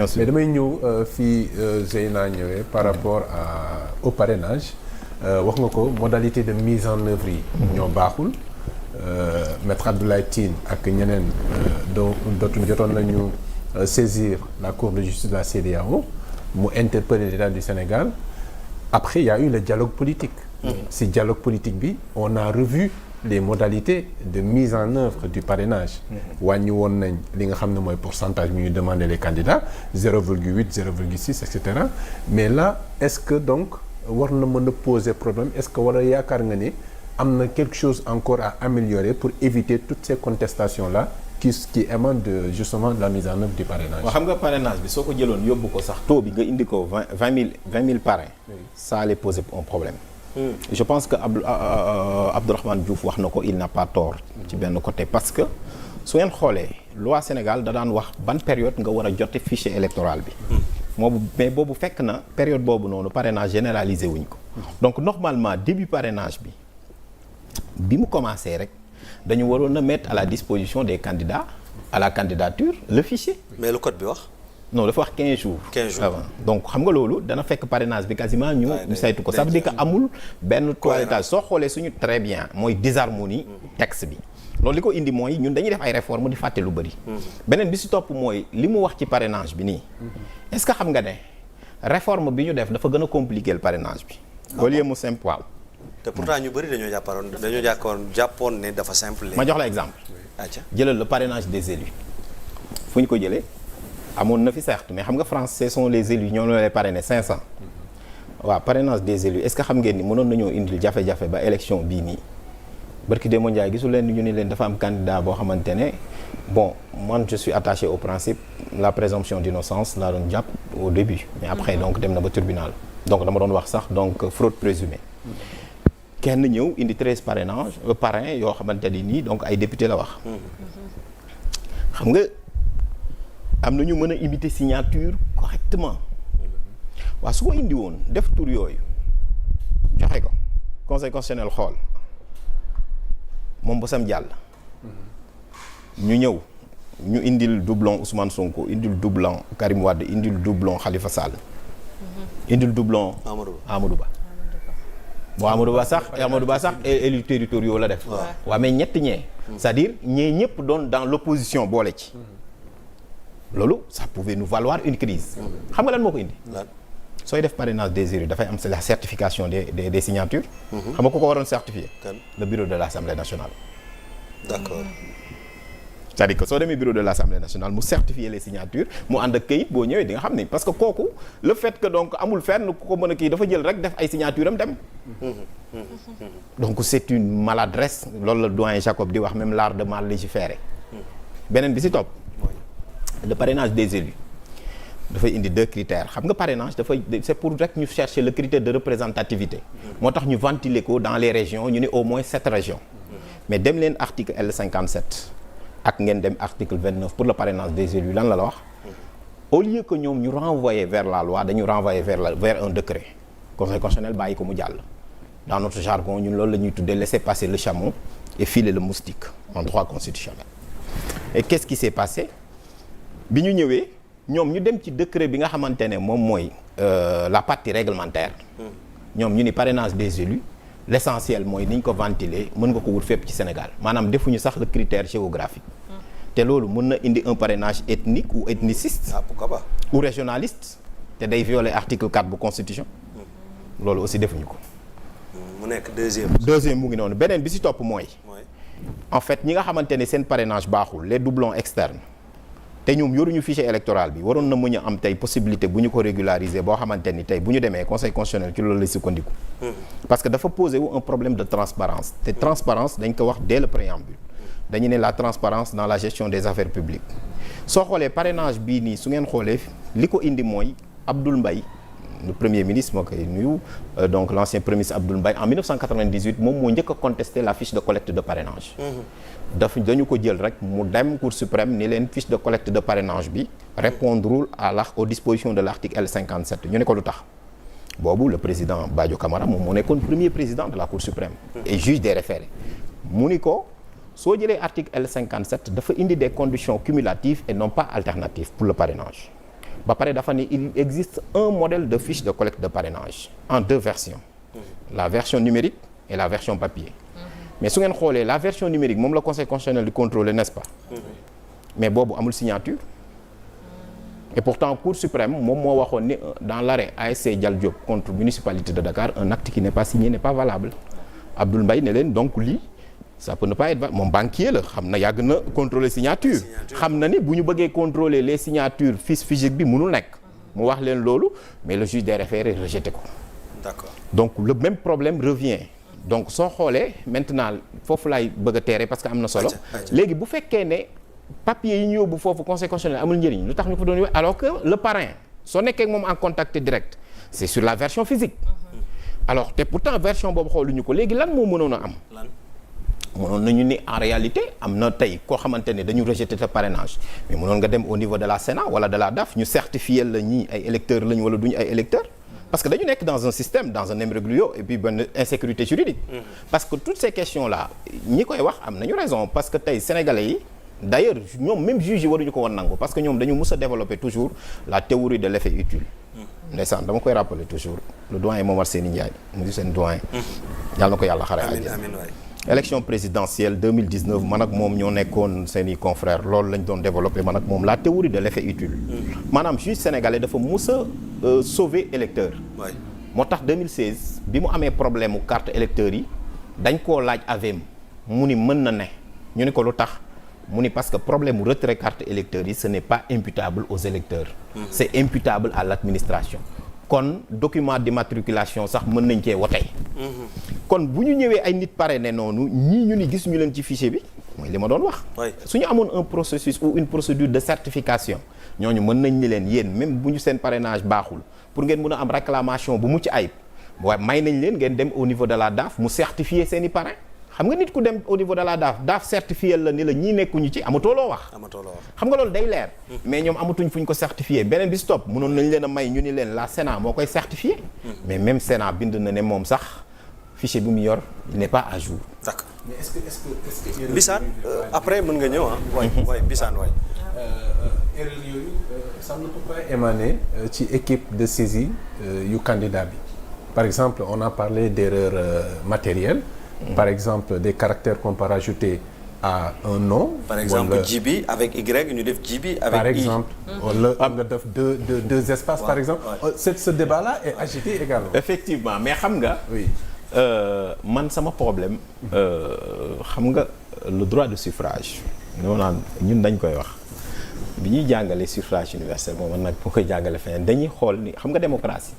mais damay ñëw fii Zeyna ñëwee par rapport au parrainage wax nga ko modalité de mise en œuvre yi ñoo baaxul maître Abdoulaye Tine ak ñeneen dootuñu jotoon nañu saisir la Cour de justice de la CEDEAO mu interpeller l'État du Sénégal. Après il y a eu le dialogue politique. Si dialogue politique bi on a revu les modalités de mise en œuvre du parrainage. wàññi woon nañ li nga xam ne mooy pourcentage bi ñuy demander les candidats 0,8 0,6 et cetera mais là est-ce que donc war na mën a poser problème est-ce que war a yaakaar nga ni am na quelque chose encore à améliorer pour éviter toutes ces contestations là qui émanent de justement de la mise en œuvre du parrainage. waaw xam nga parrainage bi soo ko jëloon yóbbu ko sax taux bi nga indi ko 20 000 parrains. ça allait poser un problème. Je pense que Abdourahmane Diouf wax na ko il n'a pas tort ci benn côté parce que su ngeen xoolee loi Sénégal da daan wax ban période nga war a jote fichier électoral bi mais boobu fekk na période boobu noonu parrainage généralisé wuñ ko donc normalement début parrainage bi mu commencé rek dañu waroon a mettre à la disposition des candidats à la candidature le fichier. mais le code bi wax. non dafa wax 15 jours. 15 jours avant donc xam nga loolu dana fekk parrainage bi quasiment ñu saytu ko ça veut dire que amul benn toilettage soo xoolee suñu très bien mooy disharmonie texte bi loolu li ko indi mooy ñun dañuy def ay réformes di fàtte lu bëri. beneen bi si topp mooy li mu wax ci parrainage bi nii est-ce que xam nga ne réforme bi ñu def dafa gën a compliquer le parrainage bi. au lieu mu simple waaw. te pourtant ñu bëri dañoo jàppoon ne dafa simple. ma jox la exemple. jëlal le parrainage des élus fu ñu ko jëlee. amoon na fi certes mais xam nga France ce sont les élus ñoo lay parrainer 500 waaw parrainage des élus est-ce que xam ngeen ni mënoon nañoo indil jafe-jafe ba élection bii nii barki Demba Ndiaye gisul leen ñu ni leen dafa am candidat boo xamante ne bon man je suis attaché au principe la présomption d'innocence laa doon jàpp au début mais après donc dem na ba tribunal donc dama doon wax sax donc fraude présumée kenn ñëw indi 13 parrainage parrain yoo xamante ni nii donc ay député la wax xam nga am na ñu mën a imiter signature correctement waaw su ko indi woon def tur yooyu joxe ko conseil constitutionnel xool moom bosam jàll ñu ñëw ñu indil doublon Ousmane Sonko indil doublon Karim Wade indil doublon Khalifa Sall indil doublon Amadou Ba bon Amadou Ba sax élus territoriaux la def waaw mais ñett ñee c'est-à-dire ñee ñëpp doon dans l'opposition boole ci loolu ça pouvait nous valoir une crise xam nga lan moo ko indi sooy def parrainage des élus dafay am la certification des signatures xam nga ku ko waroon certifier le bureau de l'Assemblée nationale d'accord c'est-à-dire que soo demee bureau de l'Assemblée nationale mu certifier les signatures mu ànd ak këyit boo ñëwee di nga xam ne parce que kooku le fait que donc amul fenn ku ko mën a kii dafa jël rek def ay signature am dem donc c'est une maladresse loolu la doyen Jacob di wax même l'art de mal légiférer beneen bi si topp le parrainage des élus dafay indi 2 critères xam nga parrainage c'est pour rek ñu chercher le critère de représentativité moo tax ñu ventiler ko dans les régions ñu ne au moins 7 régions mais dem leen article L57 ak ngeen dem article 29 pour le parrainage des élus lan la wax au lieu que ñoom ñu renvoyer vers la loi dañu renvoyer vers un décret conseil constitutionnel bàyyi ko mu jàll dans notre jargon ñun loolu la ñuy tuddee laisser passer le chameau et filer le moustique en droit constitutionnel et qu'est-ce qui s'est passé bi ñu ñëwee ñoom ñu dem ci décret bi nga xamante ne moom mooy la partie réglementaire ñoom ñu ni parrainage des élus l'essentiel mooy ni ñu ko ventiler mën nga ko wut fépp ci Sénégal maanaam defuñu sax le critère géographique te loolu mën na indi un parrainage ethnique ou ethniciste pourquoi pas ou régionaliste te day violer article 4 bu constitution loolu aussi defuñu ko mu nekk deuxième mu ngi noonu beneen bi ci topp mooy en fait ñi nga xamante ne seen parrainage baaxul les doublons externes te ñoom yoruñu fichier électoral bi waroon na mën a am tey possibilité bu ñu ko régulariser boo xamante ni tey bu ñu demee conseil constitutionnel ci loolu la sukkandiku parce que dafa poser wu un problème de transparence te transparence dañ ko wax dès le préambule dañu ne la transparence dans la gestion des affaires publiques soo xoolee parrainage bii nii su ngeen xoolee li ko indi mooy Abdoul Mbaye le premier ministre moo koy nuyu donc l'ancien premier ministre Abdoul Mbaye en 1998 moom moo njëkk a contester la fiche de collecte de parrainage dañu ko jël rek mu dem Cour suprême ni leen fiche de collecte de parrainage bi répondrul aux dispositions de l'article L57 ñu ne ko lu tax boobu le président Badio Camara moom moo nekkoon premier président de la Cour suprême et juge des référés mu ni ko soo jëlee article L57 dafa indi des conditions cumulatives et non pas alternatives pour le parrainage ba pare dafa ne il existe un modèle de fiche de collecte de parrainage en 2 versions. La version numérique et la version papier. Mais su ngeen xoolee la version numérique moom la conseil constitutionnel di contrôler, n'est-ce pas? Mais boobu amul signature. Et pourtant Cour suprême moom moo waxoon ni dans l'arrêt ASC Dial Diop contre municipalité de Dakar, un acte qui n'est pas signé n'est pas valable. Abdoul Mbaye ne leen donc lii ça peut ne pas être moom banquier la xam na yàgg na contrôler signature. xam na ni bu ñu bëggee contrôler les signatures fiche physique bi mënul nekk. mu wax leen loolu mais le juge des référés rejeté ko. D'accord. Donc le même problème revient. Donc soo xoolee maintenant foofu laay bëgg a teere parce que am na solo. léegi bu fekkee ne papier yi ñu yóbbu foofu conseil constitutionnel amul njëriñ lu tax ñu ko doon yóbbu alors que le parrain soo nekkee ak moom en contact direct c'est sur la version physique. alors te pourtant version boobu xooluñu ko léegi lan moo mënoon a am. mënoon nañu ni en réalité am na tey koo xamante ne dañu rejeter te parrainage mais mënoon nga dem au niveau de la Sénat wala de la DAF ñu certifier la ñii ay électeurs lañu wala duñu ay électeurs. Parce que dañu nekk dans un système dans un imbroglio et puis benn insécurité juridique. Parce que toutes ces questions là ñi koy wax am nañu raison parce que tey sénégalais yi d'ailleurs ñoom même juge yi waruñu ko woon nangu parce que ñoom dañu mus a développer toujours la théorie de l'effet utile. ndeysaan dama koy rappeler toujours le doyen Momar Seni Ndiaye mu di seen doyen. yàlla na ko yàlla xare àjjana. amiin waay. élection présidentielle 2019 man ak moom ñoo nekkoon seeni confrères loolu lañ doon développer man ak moom la théorie de l'effet utile. maanaam juge sénégalais dafa mus a sauver électeur. moo tax 2016 bi mu amee problème mu carte électeurs yi dañ koo laaj AVM mu ni mën na ne ñu ni ko lu tax mu ni parce que problème mu retrait carte électeurs yi ce n'est pas imputable aux électeurs. C'est imputable à l'administration. kon document d'immatriculation sax mën nañ cee wotey. kon bu ñu ñëwee ay nit parrainé noonu ñii ñu ni gis ñu leen ci fichier bi mooy li ma doon wax. su ñu amoon un processus ou une procédure de certification ñooñu mën nañ ni leen yéen même bu ñu seen parrainage baaxul pour ngeen mën a am réclamation bu mucc ayib waaye may nañ leen ngeen dem au niveau de la DAF mu certifier seen i parrain. xam nga nit ku dem au niveau de la DAF certifié la ni la ñii nekkuñu ci amatoo loo wax. xam nga loolu day leer. mais ñoom amatuñ fu ñu ko certifié beneen bi stop mënoon nañ leen a may ñu ni leen la Sénat moo koy certifié. mais même Sénat bind na ne moom sax fichier bi mu yor il n'est pas à jour. d'accord mais est-ce que Bissane après mën nga ñëw ah. waay Bissane waay. erreur yooyu ça ne peut pas émaner ci équipe de saisie yu candidat bi par exemple on a parlé d'erreur matérielle. Par exemple des caractères qu'on peut rajouter à un nom. Par exemple Djibi avec Y ñu def Djibi avec I. Par exemple wala nga def deux espaces par exemple. Ce débat-là est agité également. Effectivement mais xam nga. Oui. Man sama problème xam nga le droit de suffrage. ñoo naan ñun dañ koy wax bi ñuy jàngale suffrage universel moom man nag boo koy jàngale feneen dañuy xool ni xam nga démocratie.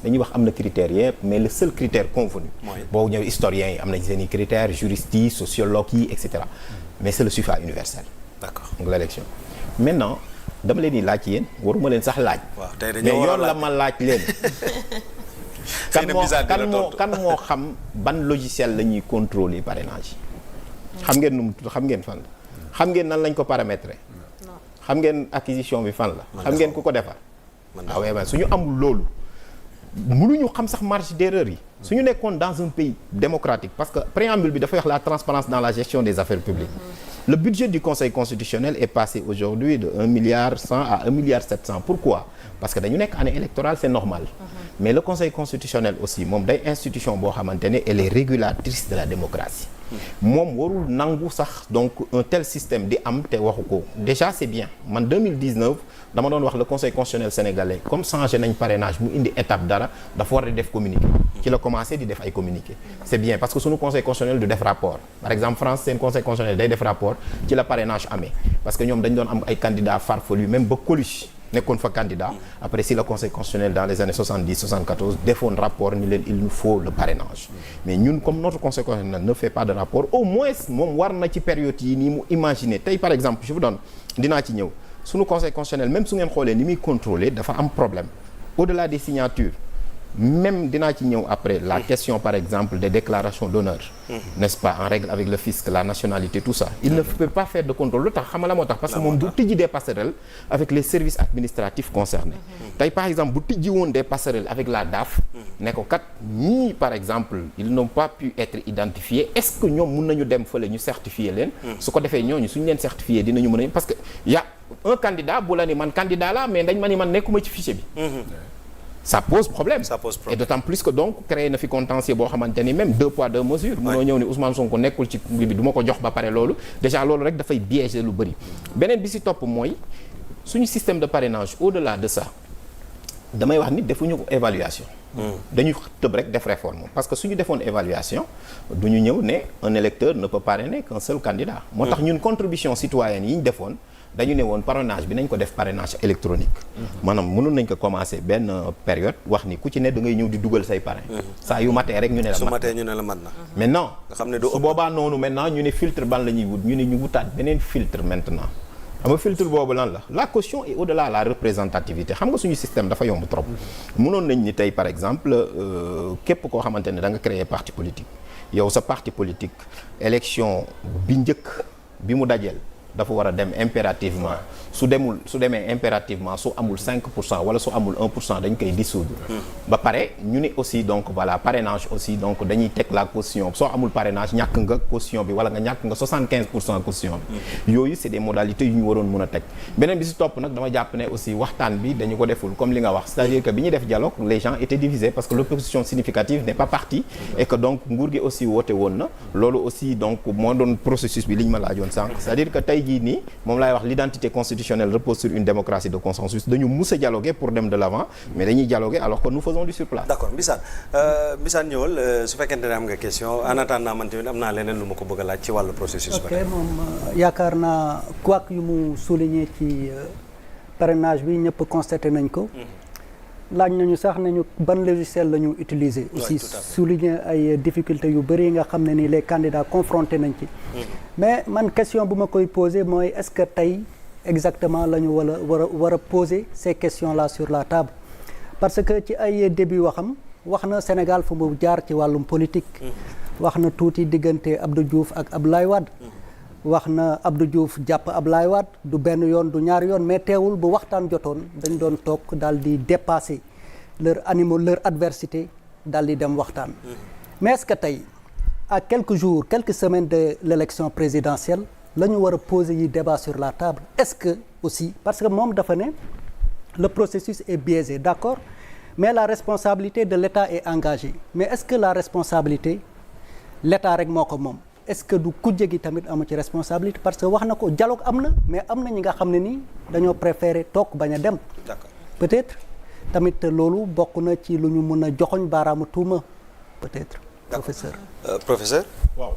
dañuy wax am na critères yëpp mais le seul critère convenu. boo ñëw historiens yi am nañ seen i critères juristes yi sociologues yi et cetera mais c'est le suffrage universel. d'accord donc l'élection maintenant dama leen di laaj yéen waruma leen sax laaj. waaw tey mais yoon la ma laaj leen. kan moo xam ban logiciel la ñuy contrôler parrainage. xam ngeen nu mu tudd xam ngeen fan la xam ngeen nan lañ ko paramétrer. xam ngeen acquisition bi fan la. xam ngeen ku ko defar. ah ouais suñu amul loolu. mënuñu xam sax marge d'erreur yi. suñu nekkoon dans un pays démocratique parce que préambule bi dafa wax la transparence dans la gestion des affaires publiques. Le budget du Conseil constitutionnel est passé aujourd'hui de 1,1 milliard à 1,7 milliard. Pourquoi? Parce que dañu nekk année électorale c'est normal. Mais le Conseil constitutionnel aussi moom day institution boo xamante ne elle est régulatrice de la démocratie. moom warul nangu sax donc un tel système di am te waxu ko déjà c'est bien man 2019 dama doon wax le Conseil constitutionnel sénégalais comme changé nañ parrainage mu indi étape dara dafa war di def communiqué. ci la commencé di def ay communiqué. c'est bien parce que sunu Conseil constitutionnel du def rapport par exemple France seen Conseil constitutionnel day def rapport ci la parrainage amee parce que ñoom dañ doon am ay candidats farfelus même ba Coluche nekkoon fa candidat après si le Conseil constitutionnel dans les années 70 74 defoon rapport ni leen il nous faut le parrainage mais ñun comme notre Conseil constitutionnel ne fait pas de rapport au moins moom war na ci période yi nii mu imaginer tey par exemple je vous donne dinaa ci ñëw sunu Conseil constitutionnel même su ngeen xoolee ni muy contrôler dafa am problème au-delà des signatures même dinaa ci ñëw après la question par exemple des déclarations d'honneur n'est-ce pas en règle avec le fisc la nationalité tout ça il ne peut pas faire de contrôle lu tax xam nga la moo tax parce que moom du tijji des passerelles avec les services administratifs concernés tey par exemple bu tijji woon des passerelles avec la DAF ne ko kat ñii par exemple ils n'ont pas pu être identifiés est-ce que ñoom mun nañu dem fële ñu certifier leen su ko defee ñooñu suñu leen certifier dinañu mën a parce que un candidat bu la ni man candidat la mais dañ ma ni man nekkuma ci fichier bi. Ça pose problème. Et d'autant plus que donc créé na fi contentieux boo xamante ni même 2 poids 2 mesures. mënoo ñëw ni Ousmane Sonko nekkul ci bi du ma ko jox ba pare loolu déjà loolu rek dafay biaiser lu bëri. beneen bi si topp mooy suñu système de parrainage au-delà de ça damay wax ni defuñu ko évaluation. dañu tëb rek def réforme parce que suñu defoon évaluation du ñu ñëw ne un électeur ne peut parrainer qu'un seul candidat. moo tax ñun contribution citoyenne yi ñu defoon. dañu ne woon parrainage bi nañ ko def parrainage électronique. maanaam mënoon nañ ko commencer benn période wax ni ku ci ne da ngay ñëw di dugal say parrain. saa yu matee rek ñu ne la mat. su matee ñu ne la mat na. maintenant nga xam ne du su boobaa noonu maintenant ñu ne filtre ban la ñuy wut ñu ne ñu wutaat beneen filtre maintenant. xam nga filtre boobu lan la caution et au-delà la représentativité xam nga suñu système dafa yomb trop. mënoon nañ ni tey par exemple képp koo xamante ne da nga créer parti politique yow sa parti politique élection bi njëkk bi mu dajeel. dafa war a dem impérativement su demee impérativement su amul 5% wala su amul 1% dañ koy dissoudre. ba pare ñu ni aussi donc voilà parrainage aussi donc dañuy teg la caution soo amul parrainage ñàkk nga caution bi wala nga ñàkk nga 75% caution bi. yooyu c'est des modalités yu ñu waroon mën a teg. beneen bi si topp nag dama jàpp ne aussi waxtaan bi dañu ko deful comme li nga wax c'est-à-dire que bi ñuy def dialogue les gens étaient divisés parce que l'opposition significative n'est pas partie. et que donc nguur gi aussi woote woon na. loolu aussi donc moo doon processus bi li ñu ma laajoon sànq c'est-à-dire que tey jii nii moom laay wax l'identité constitutionnelle repose sur une démocratie de consensus dañu mus a dialoguer pour dem de l'avant mais dañuy dialoguer alors que nous faisons du sur place. d'accord Mbissane ñëwal su fekkente ne am nga question en attendant man tamit am naa leneen lu ma ko bëgg a laaj ci wàllu processus. ok moom yaakaar naa quoi yu mu souligner ci parrainage bi ñëpp constaté nañ ko. laaj nañu sax nañu ban logiciel la ñu utiliser. aussi souligner ay difficultés yu bëri nga xam ne ni les candidats confrontés nañ ci. mais man question bu ma koy poser mooy est-ce que tey exactement la ñu war a poser ces questions là sur la table. parce que ci ay début wax na Sénégal fu mu jaar ci wàllum politique. wax na tuuti diggante Abdou Diouf ak Abdoulaye Wade. wax na Abdou Diouf jàpp Abdoulaye Wade du benn yoon du ñaari yoon mais teewul bu waxtaan jotoon dañ doon toog daal di dépasser leur adversité daal di dem waxtaan. mais est-ce que tey à quelques jours quelques semaines de l'élection présidentielle la ñu war a poser yi débat sur la table est-ce que aussi parce que moom dafa ne le processus est biaisé d'accord mais la responsabilité de l'État est engagée mais est-ce que la responsabilité l'État rek moo ko moom. est-ce que du kujje gi tamit amu ci responsabilité parce que wax na ko dialogue am na mais am na ñi nga xam ne nii dañoo préférer toog bañ a dem. d'accord peut-être tamit loolu bokk na ci lu ñu mën a joxoñ baaraamu tuuma peut-être. professeur professeur. waaw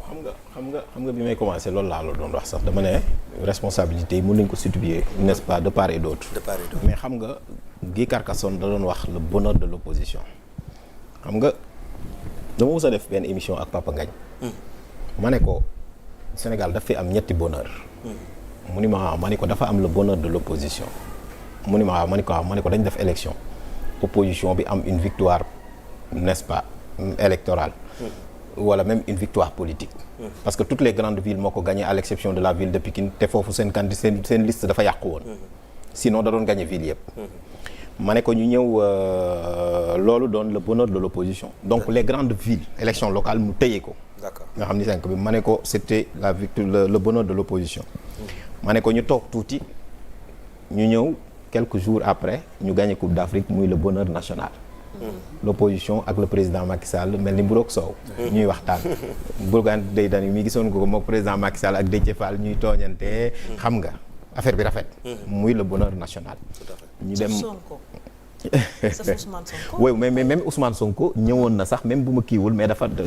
xam nga bi may commencer loolu laa la doon wax sax dama ne responsabilité yi mën nañ ko situer n'est-ce pas de part et d'autre. mais xam nga Guy Carcassonne da doon wax le bonheur de l'opposition xam nga dama mës a def benn émission ak Papa Ngagne. ma ne ko Sénégal daf fi am ñetti bonheur. mu ni ma ne ko dafa am le bonheur de l'opposition. mu ni ma ne ko dañ def élection. opposition bi am une victoire n'est-ce pas électorale. wala même une victoire politique. parce que toutes les grandes villes moo ko gagné à l'exception de la ville de Pikine te foofu seen liste dafa yàqu woon. sinon da doon gagné ville yëpp. ma ne ko ñu ñëw loolu doon le bonheur de l'opposition. donc les grandes villes élections locales mu tëye ko. d'accord nga xam ni 5 bi ma ne ko c'était la victoire le bonheur de l'opposition. ma ne ko ñu toog tuuti ñu ñëw quelques jours après ñu gagné Coupe d'Afrique muy le bonheur national. l'opposition ak le président Macky Sall mel ni mburoog soow. ñuy waxtaan. Bougane Gueye Dany mi gisoon ko moom président Macky Sall ak Déthié Fall ñuy tooñante xam nga affaire bi rafet. muy le bonheur national. ñu dem oui mais même Ousmane Sonko ñëwoon na sax même bu ma kiiwul mais dafa